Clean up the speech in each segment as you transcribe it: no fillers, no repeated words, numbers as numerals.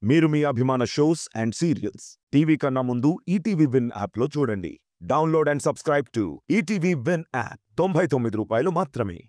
మీరు మీ అభిమాన shows and serials TV కన్నా ముందు ఈటీవీ విన్ యాప్ లో చూడండి. Download and subscribe to ETV win app. 99 రూపాయలు మాత్రమే.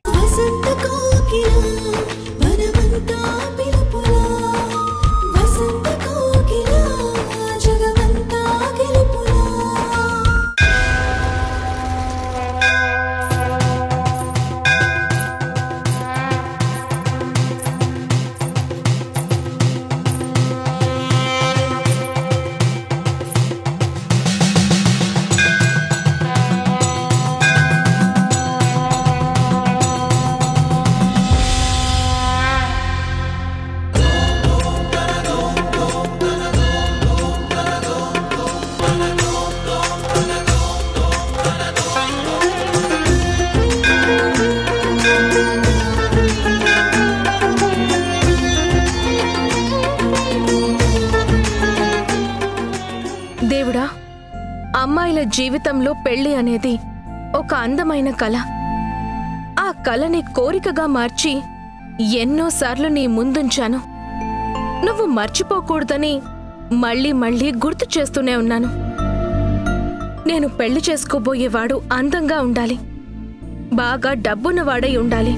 దేవుడా, అమ్మాయిల జీవితంలో పెళ్లి అనేది ఒక అందమైన కళ. ఆ కళని కోరికగా మార్చి ఎన్నోసార్లు నీ ముందుంచాను. నువ్వు మర్చిపోకూడదని మళ్ళీ మళ్ళీ గుర్తు చేస్తూనే ఉన్నాను. నేను పెళ్లి చేసుకోబోయేవాడు అందంగా ఉండాలి, బాగా డబ్బున్నవాడై ఉండాలి.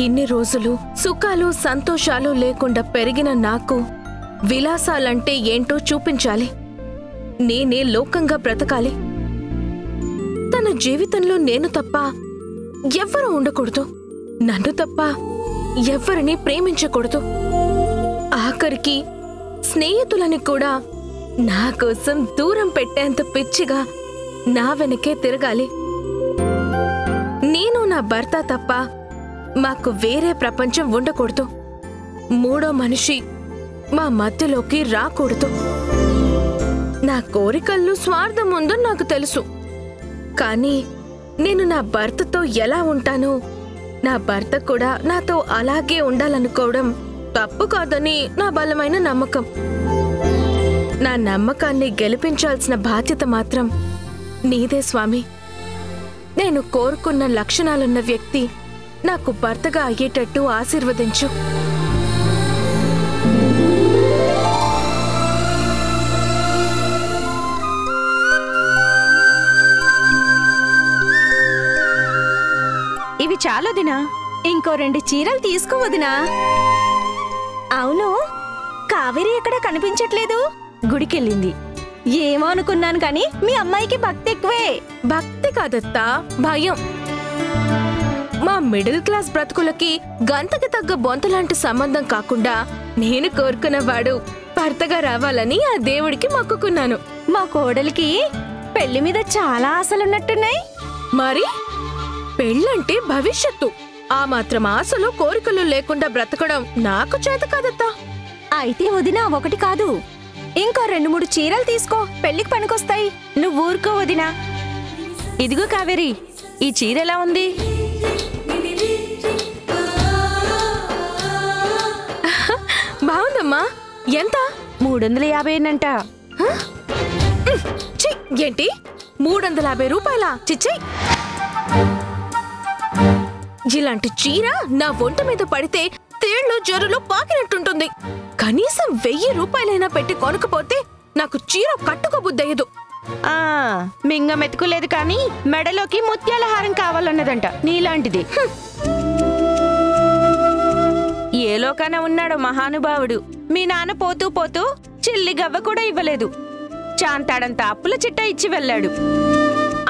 ఇన్ని రోజులు సుఖాలు సంతోషాలు లేకుండా పెరిగిన నాకు విలాసాలంటే ఏంటో చూపించాలి. నేనే లోకంగా బ్రతకాలి. తన జీవితంలో నేను తప్ప ఎవ్వరూ ఉండకూడదు, నన్ను తప్ప ఎవ్వరిని ప్రేమించకూడదు. ఆఖరికి స్నేహితులని కూడా నా కోసం దూరం పెట్టేంత పిచ్చిగా నా వెనకే తిరగాలి. నేను నా భర్త తప్ప మాకు వేరే ప్రపంచం ఉండకూడదు. మూడో మనిషి మా మధ్యలోకి రాకూడదు. నా కోరికల్లో స్వార్థం ఉందో నాకు తెలుసు, కానీ నేను నా భర్తతో ఎలా ఉంటానో నా భర్త కూడా నాతో అలాగే ఉండాలనుకోవడం తప్పు కాదని నా బలమైన నమ్మకం. నా నమ్మకాన్ని గెలిపించాల్సిన బాధ్యత మాత్రం నీదే స్వామి. నేను కోరుకున్న లక్షణాలున్న వ్యక్తి నాకు భర్తగా అయ్యేటట్టు ఆశీర్వదించు. ఇవి చాలు వదినా, ఇంకో 2 చీరలు తీసుకో వదినా. అవును, కావేరి ఎక్కడ కనిపించట్లేదు, గుడికెళ్ళింది. ఏమో అనుకున్నాను కానీ మీ అమ్మాయికి భక్తి ఎక్కువే. భక్తి కాదత్తా, భయం. మా మిడిల్ క్లాస్ బ్రతుకులకి గంతకి తగ్గ బొంతలాంటి సంబంధం కాకుండా నేను కోరుకున్నవాడు భర్తగా రావాలని ఆ దేవుడికి మొక్కుకున్నాను. మా కోడలికి పెళ్లి మీద చాలా ఆశలున్నట్టున్నాయి. మరి పెళ్ళంటే భవిష్యత్తు. ఆ మాత్రం ఆశలు కోరికలు లేకుండా బ్రతకడం నాకు చేత కాదత్తా. అయితే వదినా, 1 కాదు ఇంకో 2-3 చీరలు తీసుకో, పెళ్లికి పనికొస్తాయి. నువ్వు ఊరుకో వదినా. ఇదిగో కావేరి, ఈ చీర ఎలా ఉంది? బాగుందమ్మా. ఎంత? 350 అంట. ఏంటి 350 రూపాయలా? చిచ్చే, ఇలాంటి చీర నా ఒంట మీద పడితే తేళ్లు జరులు పాకినట్టుంటుంది. కనీసం 1000 రూపాయలైనా పెట్టి కొనకపోతే నాకు చీర కట్టుకోబుద్దయ్యదు. మింగ మెతుకులేదు కానీ మెడలోకి ముత్యాల హారం కావాలన్నదంట నీలాంటిది. ఏ లోకాన ఉన్నాడో మహానుభావుడు. మీ నాన్న పోతూ పోతూ చిల్లి గవ్వ కూడా ఇవ్వలేదు. చాంతాడంత అప్పుల చిట్ట ఇచ్చి వెళ్ళాడు.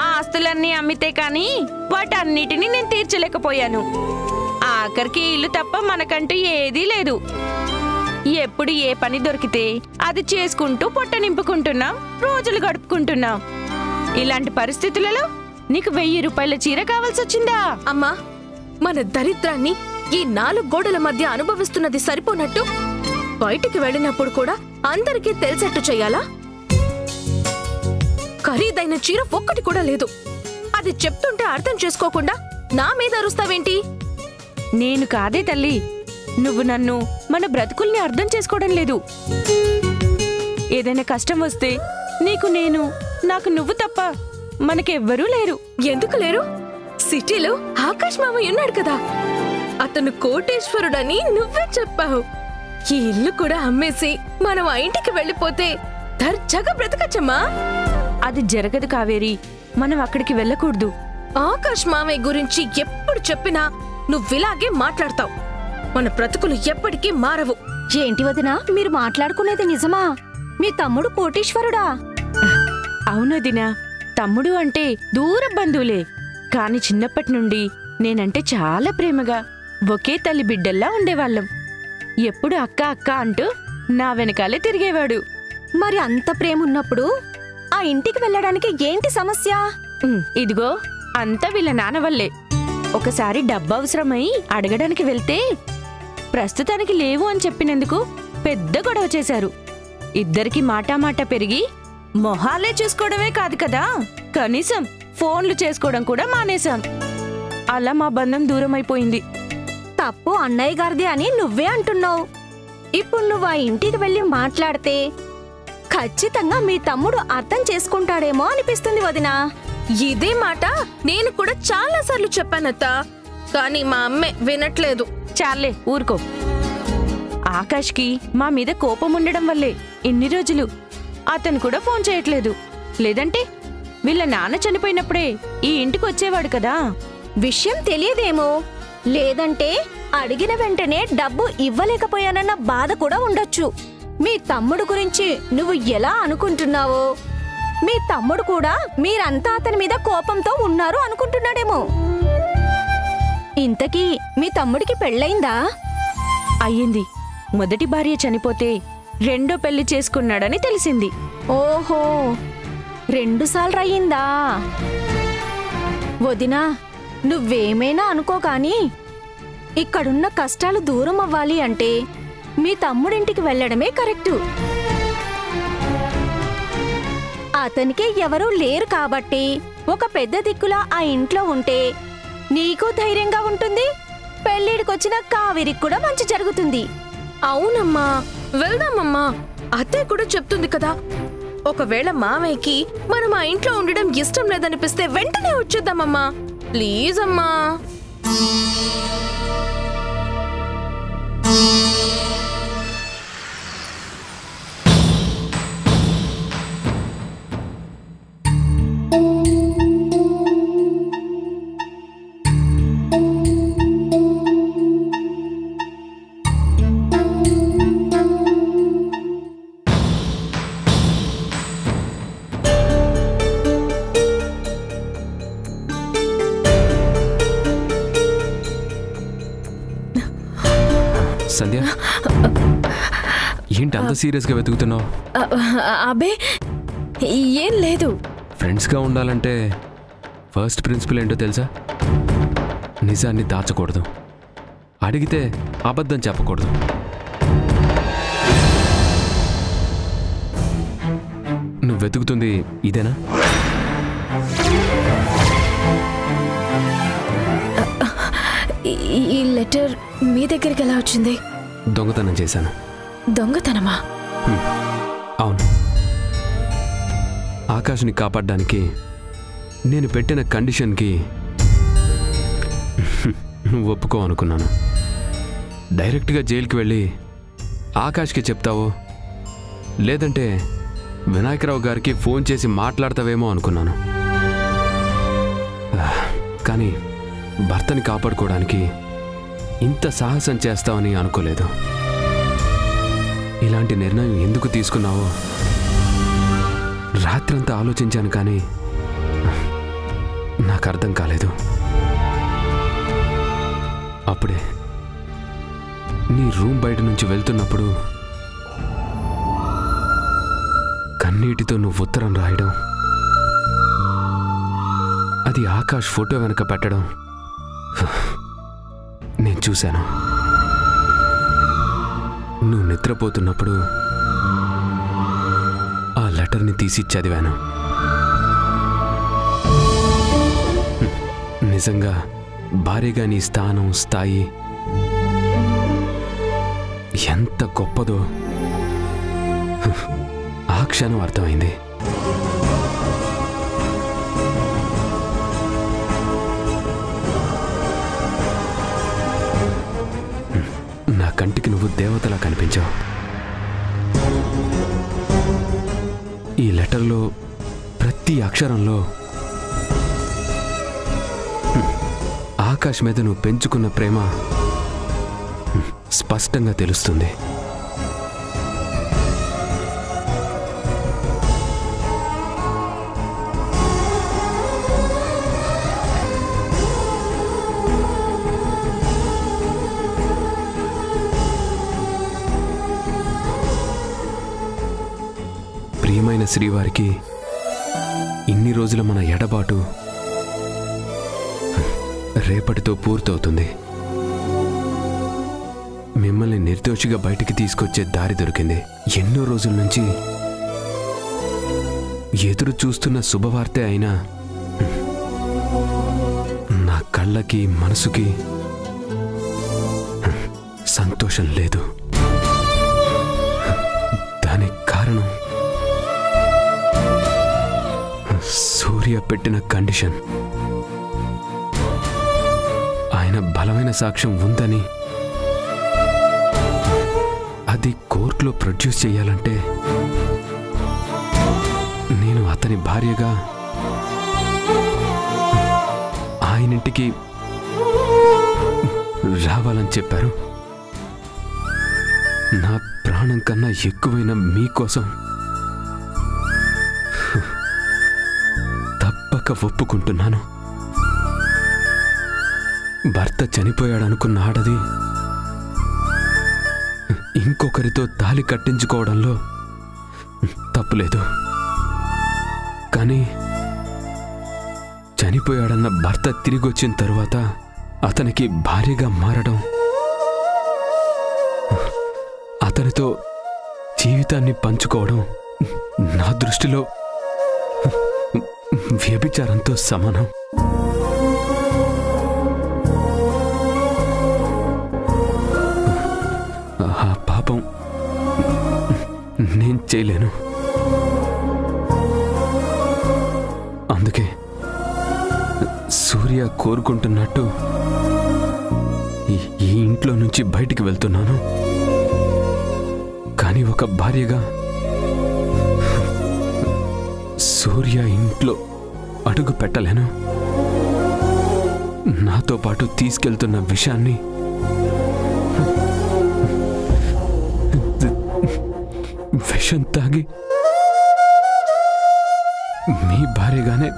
ఆ ఆస్తులన్నీ అమ్మితే కాని వాటన్నిటినీ నేను తీర్చలేకపోయాను. ఆఖరికి ఇల్లు తప్ప మనకంటూ ఏదీ లేదు. ఎప్పుడు ఏ పని దొరికితే అది చేసుకుంటూ పొట్ట నింపుకుంటున్నాం, రోజులు గడుపుకుంటున్నాం. ఇలాంటి పరిస్థితులలో నీకు 1000 రూపాయల చీర కావాల్సొచ్చిందా? అమ్మా, మన దరిద్రాన్ని ఈ 4 గోడల మధ్య అనుభవిస్తున్నది సరిపోనట్టు బయటికి వెళ్ళినప్పుడు కూడా అందరికీ తెలిసేట్టు చెయ్యాలా? ఖరీదైన చీర ఒక్కటి కూడా లేదు. అది చెప్తుంటే అర్థం చేసుకోకుండా నా మీద అరుస్తావేంటి? నేను కాదే తల్లి, నువ్వు నన్ను, మన బ్రతుకుల్ని అర్థం చేసుకోవడం లేదు. ఏదైనా కష్టం వస్తే నీకు నేను, నాకు నువ్వు తప్ప మనకెవ్వరూ లేరు. ఎందుకు లేరు? సిటీలో ఆకాశ్ మామయ్య ఉన్నాడు కదా, అతను కోటేశ్వరుడని నువ్వే చెప్పావు. ఈ ఇల్లు కూడా అమ్మేసి మనం ఆ ఇంటికి వెళ్ళిపోతే దర్జాగా బ్రతకచ్చమ్మా. అది జరగదు కావేరి, మనం అక్కడికి వెళ్ళకూడదు. ఆకాష్ మామయ్య గురించి ఎప్పుడు చెప్పినా నువ్విలాగే మాట్లాడతావు. మన బ్రతుకులు ఎప్పటికీ మారవు. ఏంటి వదినా, మీరు మాట్లాడుకునేది నిజమా? మీ తమ్ముడు కోటీశ్వరుడా? అవునదినా, తమ్ముడు అంటే దూర బంధువులే. కాని చిన్నప్పటి నుండి నేనంటే చాలా ప్రేమగా ఒకే తల్లి బిడ్డల్లా ఉండేవాళ్ళం. ఎప్పుడు అక్క అక్క అంటూ నా వెనకాలే తిరిగేవాడు. మరి అంత ప్రేమున్నప్పుడు ఆ ఇంటికి వెళ్ళడానికి ఏంటి సమస్య? ఇదిగో అంతా వీళ్ళ నాన్న వల్లే. ఒకసారి డబ్బు అవసరమై అడగడానికి వెళ్తే ప్రస్తుతానికి లేవు అని చెప్పినందుకు పెద్ద గొడవ చేశారు. ఇద్దరికి మాటామాట పెరిగి మొహాలే చూసుకోవడమే కాదు కదా, కనీసం ఫోన్లు చేసుకోవడం కూడా మానేశాం. అలా మా బంధం దూరమైపోయింది. తప్పు అన్నయ్య గారిది అని నువ్వే అంటున్నావు. ఇప్పుడు నువ్వు ఆ ఇంటికి వెళ్ళి మాట్లాడితే ఖచ్చితంగా మీ తమ్ముడు అర్థం చేసుకుంటాడేమో అనిపిస్తుంది వదినా. ఇదే మాట నేను కూడా చాలా సార్లు చెప్పానత్త, కానీ మా అమ్మే వినట్లేదు. చాలే ఊరుకో. ఆకాష్కి మా మీద కోపం ఉండడం వల్లే ఇన్ని రోజులు అతను కూడా ఫోన్ చేయట్లేదు. లేదంటే వీళ్ళ నాన్న చనిపోయినప్పుడే ఈ ఇంటికి వచ్చేవాడు కదా. విషయం తెలియదేమో, లేదంటే అడిగిన వెంటనే డబ్బు ఇవ్వలేకపోయానన్న బాధ కూడా ఉండొచ్చు. మీ తమ్ముడు గురించి నువ్వు ఎలా అనుకుంటున్నావో, మీ తమ్ముడు కూడా మీరంతా అతని మీద కోపంతో ఉన్నారు అనుకుంటున్నాడేమో. ఇంతకీ మీ తమ్ముడికి పెళ్ళయిందా? అయ్యింది. మొదటి భార్య చనిపోతే రెండో పెళ్లి చేసుకున్నాడని తెలిసింది. ఓహో, 2 సార్లు అయ్యిందా? వదినా, నువ్వేమైనా అనుకో కాని ఇక్కడున్న కష్టాలు దూరం అవ్వాలి అంటే మీ తమ్ముడింటికి వెళ్ళడమే కరెక్టు. అతనికి ఎవరూ లేరు కాబట్టి ఒక పెద్ద దిక్కులా ఆ ఇంట్లో ఉంటే నీకు ధైర్యంగా ఉంటుంది, పెళ్ళిడికొచ్చిన కావేరికి కూడా మంచి జరుగుతుంది. అవునమ్మా, వెళ్దామమ్మా. అత్తయ్య కూడా చెప్తుంది కదా. ఒకవేళ మామయ్యకి మనం ఆ ఇంట్లో ఉండడం ఇష్టం లేదనిపిస్తే వెంటనే వచ్చేద్దామమ్మా. ప్లీజ్ అమ్మా. సంధ్య, ఏంటి అంత సీరియస్గా వెతుకుతున్నావు? అబే ఏం లేదు. ఫ్రెండ్స్గా ఉండాలంటే ఫస్ట్ ప్రిన్సిపల్ ఏంటో తెలుసా? నిజాన్ని దాచకూడదు, అడిగితే అబద్ధం చెప్పకూడదు. నువ్వు వెతుకుతుంది ఇదేనా? ఈ లెటర్ మీ దగ్గరికి ఎలా వచ్చింది? దొంగతనం చేశాను. దొంగతనమా? అవును. ఆకాష్ని కాపాడడానికి నేను పెట్టిన కండిషన్కి నువ్వు ఒప్పుకో అనుకున్నాను. డైరెక్ట్గా జైలుకి వెళ్ళి ఆకాష్కి చెప్తావో లేదంటే వినాయకరావు గారికి ఫోన్ చేసి మాట్లాడతావేమో అనుకున్నాను. కానీ భర్తని కాపాడుకోవడానికి ఇంత సాహసం చేస్తావని అనుకోలేదు. ఇలాంటి నిర్ణయం ఎందుకు తీసుకున్నావో రాత్రంతా ఆలోచించాను, కానీ నాకు అర్థం కాలేదు. అప్పుడే నీ రూమ్ బయట నుంచి వెళ్తున్నప్పుడు కన్నీటితో నువ్వు ఉత్తరం రాయడం, అది ఆకాష్ ఫోటో వెనక పెట్టడం నేను చూశాను. నువ్వు నిద్రపోతున్నప్పుడు ఆ లెటర్ని తీసి చదివాను. నిజంగా భార్యగా నీ స్థానం, స్థాయి ఎంత గొప్పదో ఆ క్షణం అర్థమైంది. కంటికి నువ్వు దేవతలా కనిపించావు. ఈ లెటర్లో ప్రతి అక్షరంలో ఆకాష్ మీద నువ్వు పెంచుకున్న ప్రేమ స్పష్టంగా తెలుస్తుంది. ప్రియమైన శ్రీవారికి ఇన్ని రోజుల మన ఎడబాటు రేపటితో పూర్తవుతుంది. మిమ్మల్ని నిర్దోషిగా బయటికి తీసుకొచ్చే దారి దొరికింది. ఎన్నో రోజుల నుంచి ఎదురు చూస్తున్న శుభవార్తే అయినా నా కళ్ళకి మనసుకి సంతోషం లేదు. దానికి కారణం సూర్య పెట్టిన కండిషన్. ఆయన బలమైన సాక్ష్యం ఉందని, అది కోర్టులో ప్రొడ్యూస్ చేయాలంటే నేను అతని భార్యగా ఆయనింటికి రావాలని చెప్పారు. నా ప్రాణం కన్నా ఎక్కువైన మీకోసం తప్పక ఒప్పుకుంటున్నాను. భర్త చనిపోయాడనుకున్న ఆడది ఇంకొకరితో తాళి కట్టించుకోవడంలో తప్పులేదు. కానీ చనిపోయాడన్న భర్త తిరిగి వచ్చిన తరువాత అతనికి భార్యగా మారడం, అతనితో జీవితాన్ని పంచుకోవడం నా దృష్టిలో వ్యభిచారంతో సమానం. ఆ పాపం నేను చేయలేను. అందుకే సూర్య కోరుకుంటున్నట్టు ఈ ఇంట్లో నుంచి బయటికి వెళ్తున్నాను. కానీ ఒక భార్యగా సూర్య ఇంట్లో అడుగు పెట్టలేను. నాతో పాటు తీసుకెళ్తున్న విషయాన్ని విషం తాగి మీ భార్యగానే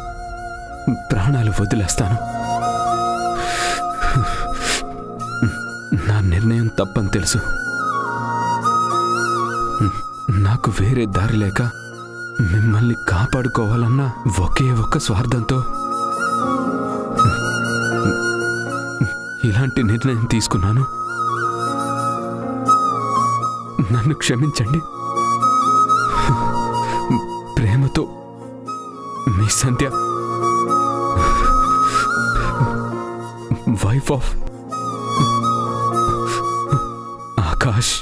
ప్రాణాలు వదిలేస్తాను. నా నిర్ణయం తప్పని తెలుసు. నాకు వేరే దారి లేక మిమ్మల్ని కాపాడుకోవాలన్న ఒకే ఒక్క స్వార్థంతో ఇలాంటి నిర్ణయం తీసుకున్నాను. నన్ను క్షమించండి. ప్రేమతో మీ సంధ్య, వైఫ్ ఆఫ్ ఆకాష్.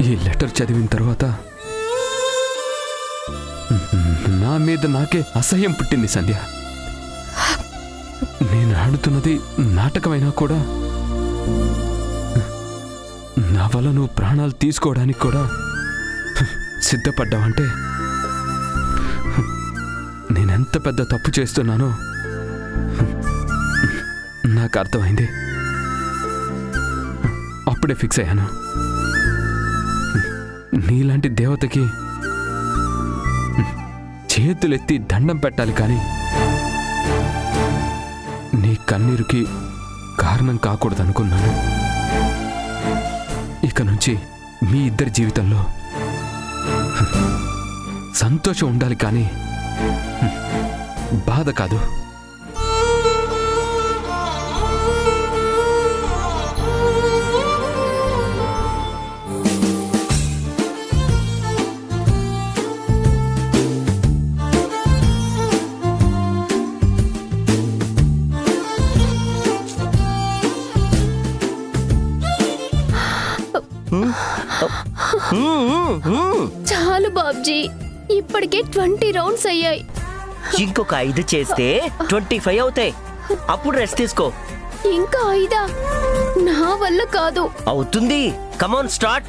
ఈ లెటర్ చదివిన తర్వాత నా మీద నాకే అసహ్యం పుట్టింది సంధ్య. నేను ఆడుతున్నది నాటకమైనా కూడా నా వల్ల నువ్వు ప్రాణాలు తీసుకోవడానికి కూడా సిద్ధపడ్డావంటే నేనెంత పెద్ద తప్పు చేస్తున్నానో నాకు అర్థమైంది. అప్పుడే ఫిక్స్ అయ్యాను. నీలాంటి దేవతకి చేతులెత్తి దండం పెట్టాలి, కానీ నీ కన్నీరుకి కారణం కాకూడదనుకున్నాను. ఇక నుంచి మీ ఇద్దరి జీవితంలో సంతోషం ఉండాలి, కానీ బాధ కాదు. చాలు బాబ్జీ, ఇప్పటికే 20 రౌండ్స్ అయ్యాయి. ఇంకొక 5 చేస్తే 25 అవుతాయి. అప్పుడు రెస్ట్ తీసుకో. ఇంకా 5? నా వల్ల కాదు. అవుతుంది. Come on start.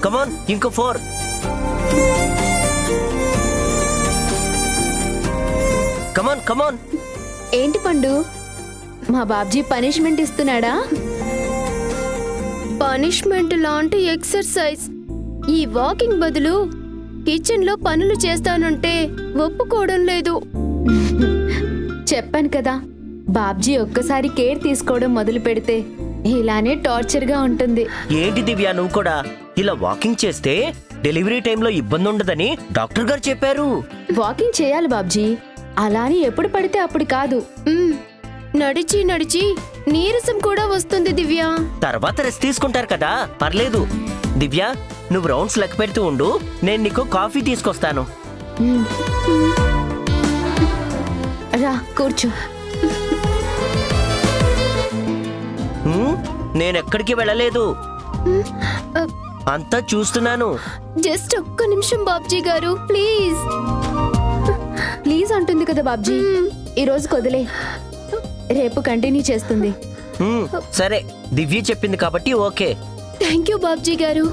కమాన్, ఇంకో 4. కమాన్ కమాన్. ఏంటి పండు, మా బాబ్జీ పనిష్మెంట్ ఇస్తున్నాడా? పనిష్మెంట్ లాంటి ఎక్సర్సైజ్. ఈ వాకింగ్ బదులు కిచెన్ లో పనులు చేస్తానంటే ఒప్పుకోవడం లేదు. చెప్పాను కదా, బాబ్జీ ఒక్కసారి కేర్ తీసుకోవడం మొదలు పెడితే ఇలానే టార్చర్ గా ఉంటుంది. ఏంటి దివ్య, నువ్వు కూడా ఇలా వాకింగ్ చేస్తే డెలివరీ టైంలో ఇబ్బంది ఉండదని డాక్టర్ గారు చెప్పారు. వాకింగ్ చేయాలి బాబ్జీ, అలాని ఎప్పుడు పడితే అప్పుడు కాదు. నడిచి నడిచి నీరసం కూడా వస్తుంది దివ్య. తర్వాత రెస్ట్ తీసుకుంటారు కదా, పర్లేదు. దివ్య, నువ్వు రౌండ్స్ లెక్క పెడుతూ ఉండు, నేను నీకు కాఫీ తీసుకొస్తాను. రా కూర్చో. నేనెక్కడికి వెళ్ళలేదు, అంతా చూస్తున్నాను. జస్ట్ ఒక్క నిమిషం బాబ్జీ గారు, ప్లీజ్. ప్లీజ్ అంటుంది కదా బాబ్జీ, ఈ రోజు కొదిలే, రేపు కంటిన్యూ చేస్తుంది. సరే, దివ్య చెప్పింది కాబట్టి ఓకే. థ్యాంక్ యూ బాబ్జీ గారు.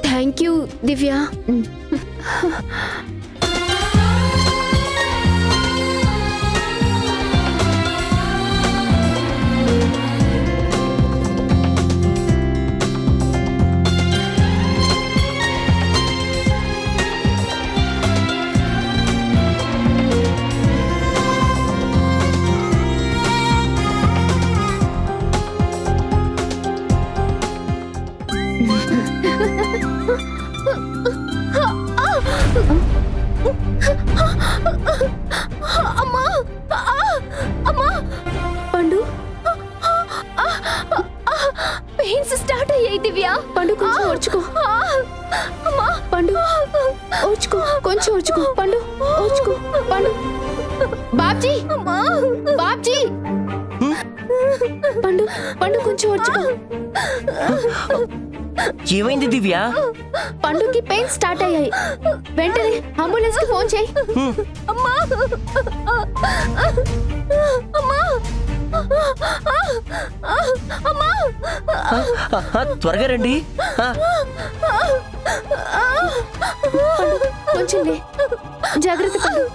థ్యాంక్ యూ దివ్య. పండు, పెయిన్స్ స్టార్ట్ అయ్యాయి దివ్య. పండు కొంచెం ఓర్చుకో. పండు ఓర్చుకో, కొంచెం ఓర్చుకో. పండు ఓర్చుకో. పండు. బాబ్జీ, బాబ్జీ. పండు, పండు కొంచెం ఓర్చుకో. ఏమైంది దివ్య? పండుకి పెయిన్ స్టార్ట్ అయ్యాయి. వెంటనే అంబులెన్స్ కి ఫోన్ చేయి. త్వరగా రండి. కొంచెం జాగ్రత్త పండు.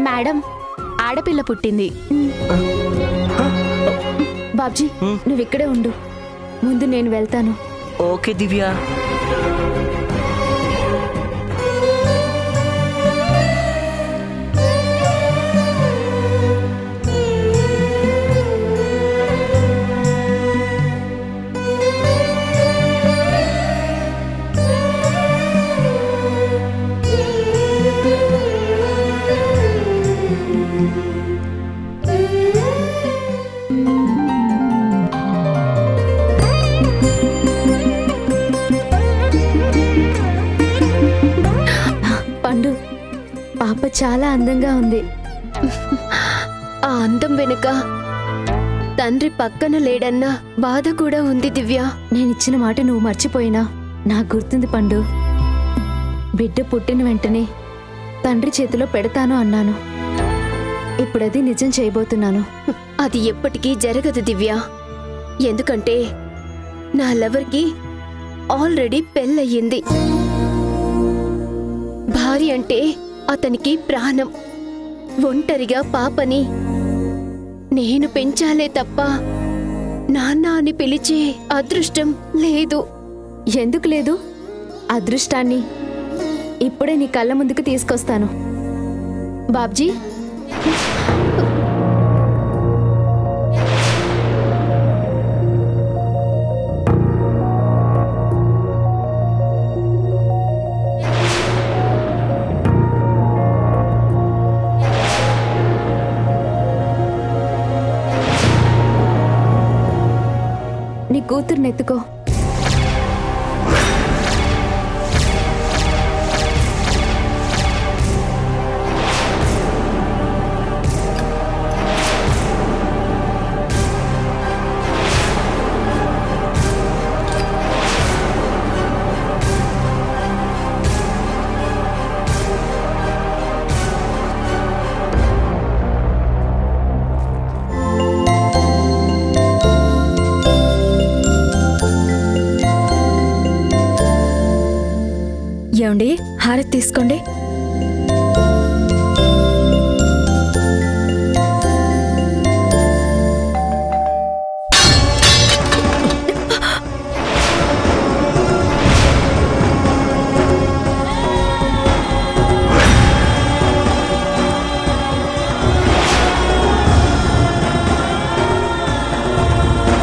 మేడం, ఆడపిల్ల పుట్టింది. బాబ్జీ, నువ్వు ఇక్కడే ఉండు, ముందు నేను వెళ్తాను. ఓకే దివ్య. పాప చాలా అందంగా ఉంది. ఆ అందం వెనుక తండ్రి పక్కన లేడన్న బాధ కూడా ఉంది దివ్య. నేనిచ్చిన మాట నువ్వు మర్చిపోయినా నాకు గుర్తుంది పండు. బిడ్డ పుట్టిన వెంటనే తండ్రి చేతిలో పెడతాను అన్నాను. ఇప్పుడది నిజం చేయబోతున్నాను. అది ఎప్పటికీ జరగదు దివ్య. ఎందుకంటే నా లవర్కి ఆల్రెడీ పెళ్ళయ్యింది. భార్య అంటే అతనికి ప్రాణం. ఒంటరిగా పాపని నేను పెంచాలే తప్ప నాన్న అని పిలిచే అదృష్టం లేదు. ఎందుకు లేదు? అదృష్టాన్ని ఇప్పుడే నీ కళ్ళ ముందుకు తీసుకొస్తాను. బాబ్జీ, నీ కూతుర్ని ఎత్తుకో. ఏమండి, హారతి తీసుకోండి.